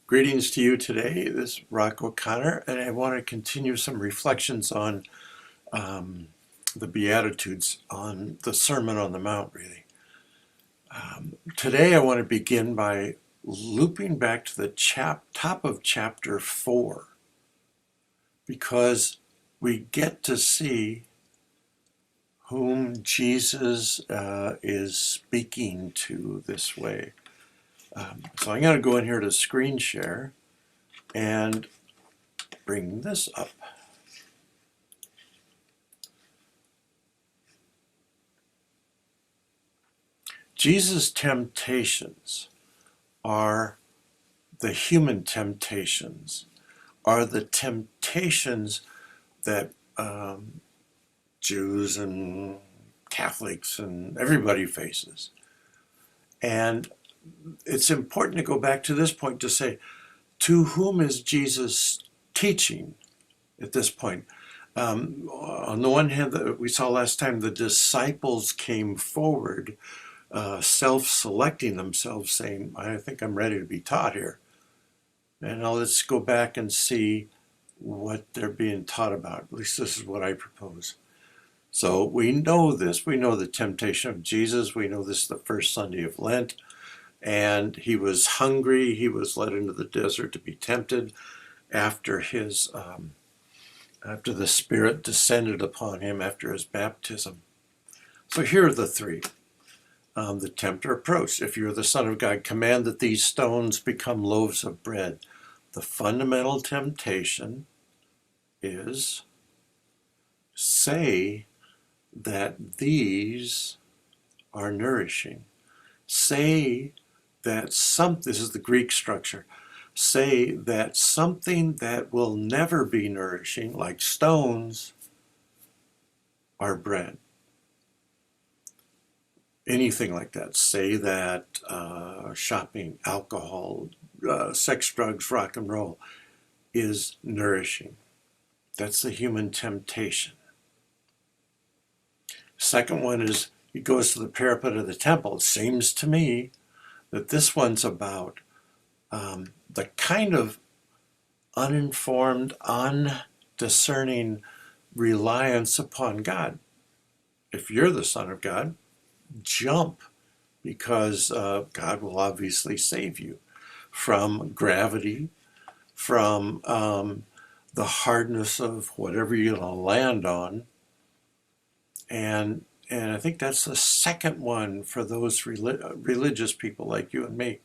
Greetings to you today. This is Rock O'Connor, and I want to continue some reflections on um, the Beatitudes, on the Sermon on the Mount, really. Today I want to begin by looping back to the top of chapter 4, because we get to see whom Jesus is speaking to this way. So I'm going to go in here to screen share and bring this up. Jesus' temptations are the human temptations, are the temptations that Jews and Catholics and everybody faces. And it's important to go back to this point to say, to whom is Jesus teaching at this point? On the one hand, we saw last time the disciples came forward, self-selecting themselves, saying, I think I'm ready to be taught here. And now let's go back and see what they're being taught about. At least this is what I propose. So we know this. We know the temptation of Jesus. We know this is the first Sunday of Lent. And he was hungry. He was led into the desert to be tempted after after the Spirit descended upon him after his baptism. So here are the three. The tempter approached. If you're the Son of God, command that these stones become loaves of bread. The fundamental temptation is, say that these are nourishing. Say that this is the Greek structure, say that something that will never be nourishing, like stones, are bread. Anything like that. Say that shopping, alcohol, sex, drugs, rock and roll is nourishing. That's the human temptation. Second one is, he goes to the parapet of the temple. It seems to me that this one's about the kind of uninformed, undiscerning reliance upon God. If you're the Son of God, jump, because God will obviously save you from gravity, from the hardness of whatever you're going to land on. And I think that's the second one for those religious people like you and me.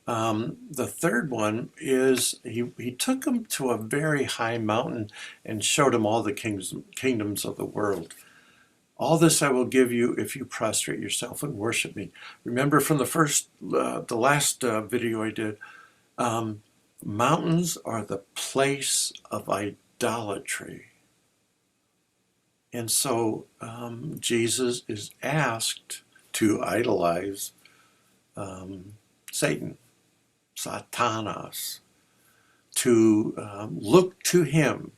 The third one is he took them to a very high mountain and showed them all the kingdoms of the world. All this I will give you if you prostrate yourself and worship me. Remember from the last video I did, mountains are the place of idolatry. And so Jesus is asked to idolize Satan, Satanas, to look to him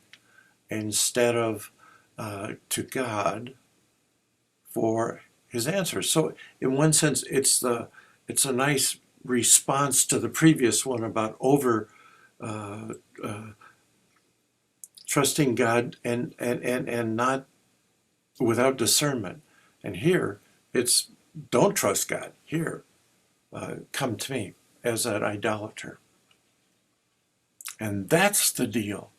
instead of to God for his answers. So in one sense, it's a nice response to the previous one about trusting God and not without discernment. And here it's, don't trust God. Here, come to me as an idolater. And that's the deal.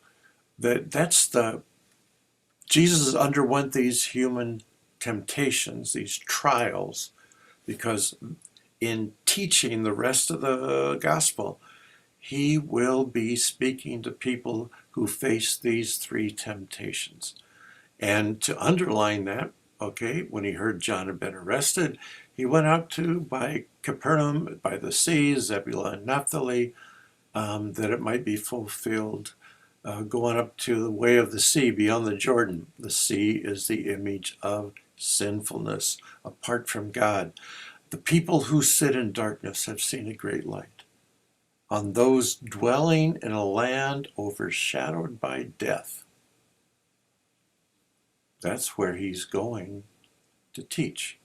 Jesus underwent these human temptations, these trials, because in teaching the rest of the gospel, he will be speaking to people who face these three temptations. And to underline that, okay, when he heard John had been arrested, he went out by Capernaum, by the sea, Zebulun and Naphtali, that it might be fulfilled, going up to the way of the sea beyond the Jordan. The sea is the image of sinfulness apart from God. The people who sit in darkness have seen a great light. On those dwelling in a land overshadowed by death, that's where he's going to teach.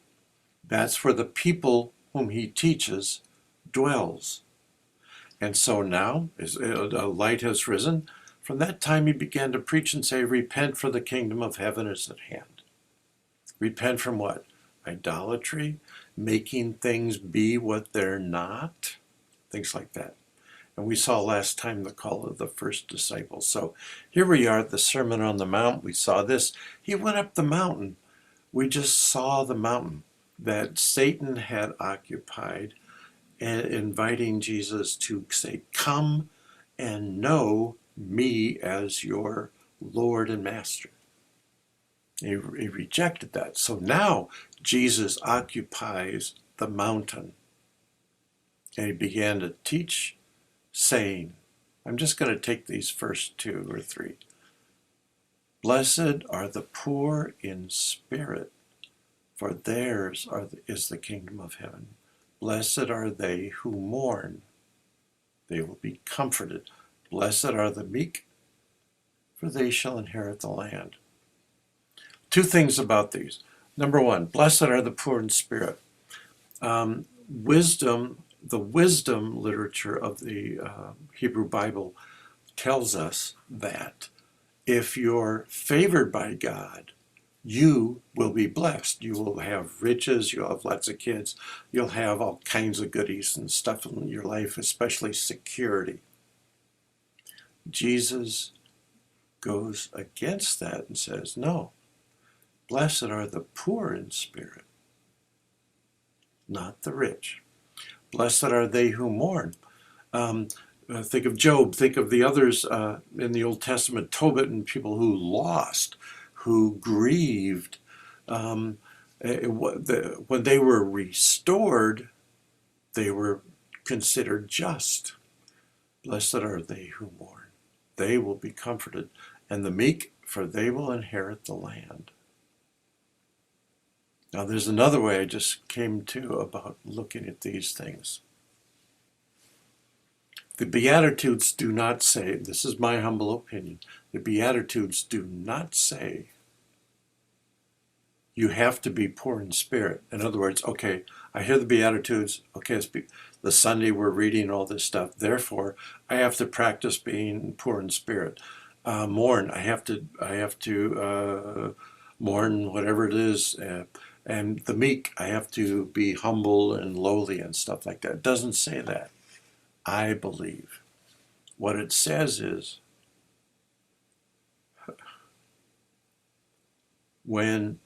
That's where the people whom he teaches dwells. And so now, as a light has risen. From that time he began to preach and say, repent, for the kingdom of heaven is at hand. Repent from what? Idolatry, making things be what they're not, things like that. And we saw last time the call of the first disciples. So here we are at the Sermon on the Mount. We saw this. He went up the mountain. We just saw the mountain that Satan had occupied, and inviting Jesus to say, come and know me as your Lord and Master. He rejected that. So now Jesus occupies the mountain. And he began to teach, saying, I'm just going to take these first 2 or 3. Blessed are the poor in spirit, for theirs is the kingdom of heaven. Blessed are they who mourn, they will be comforted. Blessed are the meek, for they shall inherit the land. 2 things about these. Number 1, blessed are the poor in spirit. Wisdom, the wisdom literature of the Hebrew Bible tells us that if you're favored by God, you will be blessed. You will have riches, you'll have lots of kids, you'll have all kinds of goodies and stuff in your life, especially security. Jesus goes against that and says, no, blessed are the poor in spirit, not the rich. Blessed are they who mourn. Think of Job, think of the others in the Old Testament, Tobit, and people who lost, who grieved. When they were restored, they were considered just. Blessed are they who mourn. They will be comforted. And the meek, for they will inherit the land. Now there's another way I just came to about looking at these things. The Beatitudes do not say, this is my humble opinion, the Beatitudes do not say you have to be poor in spirit. In other words, okay, I hear the Beatitudes, okay, it's the Sunday we're reading all this stuff, therefore I have to practice being poor in spirit. Mourn, I have to mourn whatever it is, and the meek, I have to be humble and lowly and stuff like that. It doesn't say that, I believe. What it says is, when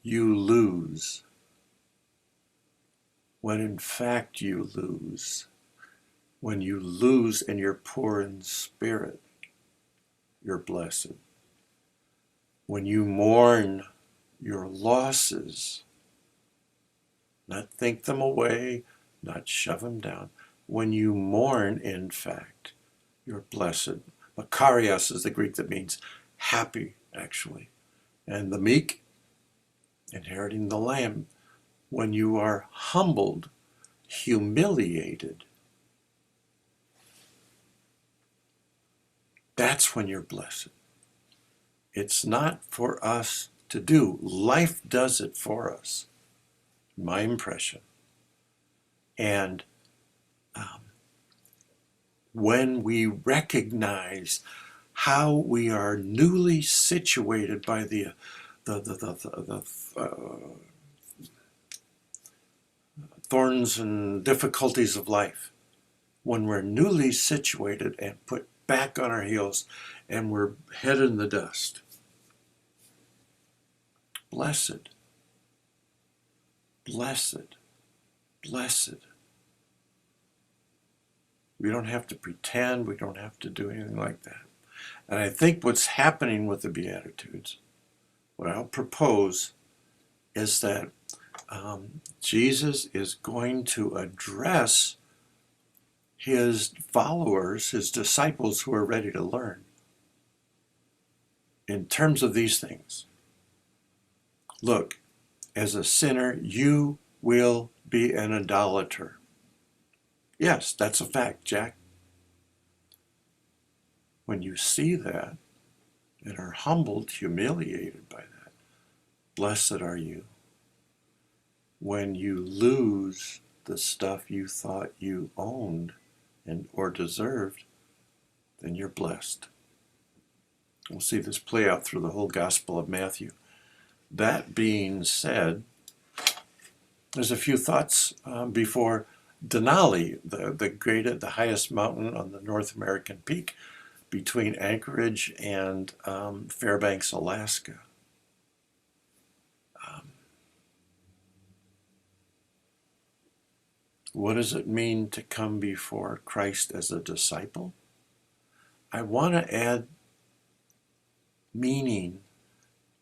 you lose, when in fact you lose, when you lose and you're poor in spirit, you're blessed. When you mourn your losses, not think them away, not shove them down. When you mourn, in fact, you're blessed. Makarios is the Greek that means happy, actually. And the meek, inheriting the land. When you are humbled, humiliated, that's when you're blessed. It's not for us to do. Life does it for us, my impression. And when we recognize how we are newly situated by the thorns and difficulties of life, when we're newly situated and put back on our heels and we're head in the dust, blessed, blessed, blessed. We don't have to pretend, we don't have to do anything like that. And I think what's happening with the Beatitudes, what I'll propose is that Jesus is going to address his followers, his disciples who are ready to learn, in terms of these things. Look, as a sinner, you will be an idolater. Yes, that's a fact, Jack. When you see that and are humbled, humiliated by that, blessed are you. When you lose the stuff you thought you owned or deserved, then you're blessed. We'll see this play out through the whole Gospel of Matthew. That being said, there's a few thoughts before Denali, the highest mountain on the North American peak between Anchorage and Fairbanks, Alaska. What does it mean to come before Christ as a disciple? I want to add meaning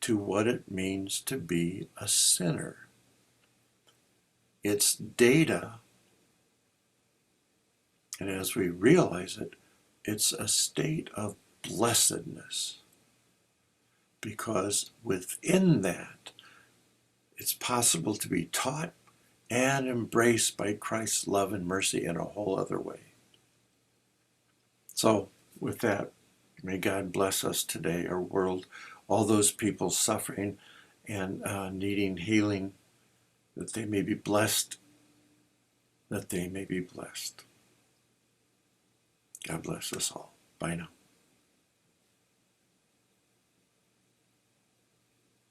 to what it means to be a sinner. It's data, and as we realize it, it's a state of blessedness, because within that, it's possible to be taught and embraced by Christ's love and mercy in a whole other way. So with that, may God bless us today, our world, all those people suffering and needing healing, that they may be blessed, that they may be blessed. God bless us all. Bye now.